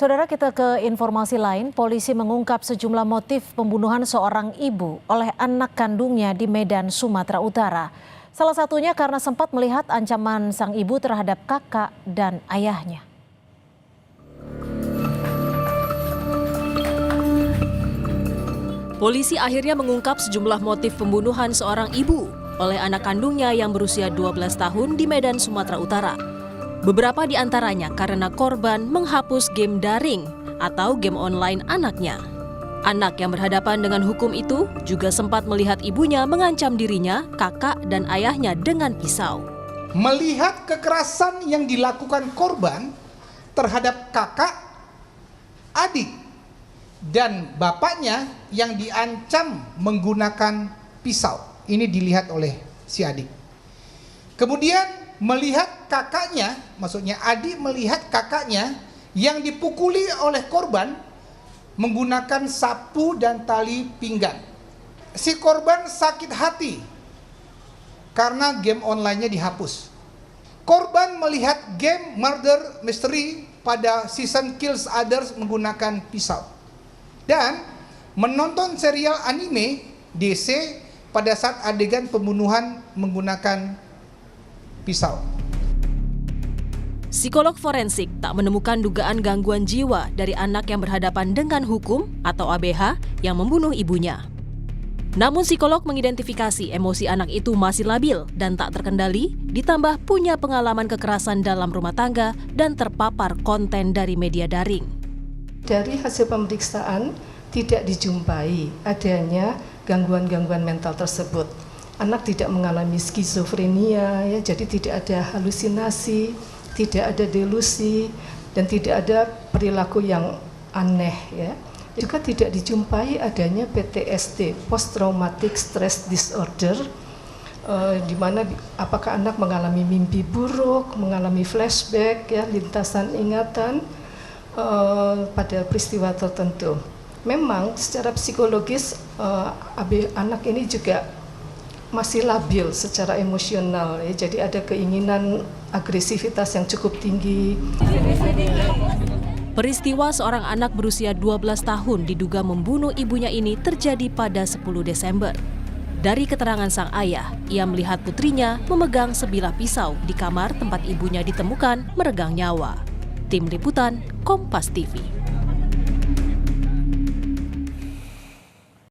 Saudara, kita ke informasi lain. Polisi mengungkap sejumlah motif pembunuhan seorang ibu oleh anak kandungnya di Medan, Sumatera Utara. Salah satunya karena sempat melihat ancaman sang ibu terhadap kakak dan ayahnya. Polisi akhirnya mengungkap sejumlah motif pembunuhan seorang ibu oleh anak kandungnya yang berusia 12 tahun di Medan, Sumatera Utara. Beberapa di antaranya karena korban menghapus game daring atau game online anaknya. Anak yang berhadapan dengan hukum itu juga sempat melihat ibunya mengancam dirinya, kakak, dan ayahnya dengan pisau. Melihat kekerasan yang dilakukan korban terhadap kakak, adik, dan bapaknya yang diancam menggunakan pisau. Ini dilihat oleh si adik. Kemudian melihat kakaknya, maksudnya adik melihat kakaknya yang dipukuli oleh korban menggunakan sapu dan tali pinggang. Si korban sakit hati karena game online-nya dihapus. Korban melihat game Murder Mystery pada season Kills Others menggunakan pisau. Dan menonton serial anime DC pada saat adegan pembunuhan menggunakan pisau. Psikolog forensik tak menemukan dugaan gangguan jiwa dari anak yang berhadapan dengan hukum atau ABH yang membunuh ibunya. Namun psikolog mengidentifikasi emosi anak itu masih labil dan tak terkendali, ditambah punya pengalaman kekerasan dalam rumah tangga dan terpapar konten dari media daring. Dari hasil pemeriksaan tidak dijumpai adanya gangguan-gangguan mental tersebut. Anak tidak mengalami skizofrenia, ya, jadi tidak ada halusinasi, tidak ada delusi, dan tidak ada perilaku yang aneh. Ya. Juga tidak dijumpai adanya PTSD, Post Traumatic Stress Disorder, di mana apakah anak mengalami mimpi buruk, mengalami flashback, ya, lintasan ingatan pada peristiwa tertentu. Memang secara psikologis anak ini juga masih labil secara emosional, ya. Jadi ada keinginan agresivitas yang cukup tinggi. Peristiwa seorang anak berusia 12 tahun diduga membunuh ibunya ini terjadi pada 10 Desember. Dari keterangan sang ayah, ia melihat putrinya memegang sebilah pisau di kamar tempat ibunya ditemukan meregang nyawa. Tim Liputan, Kompas TV.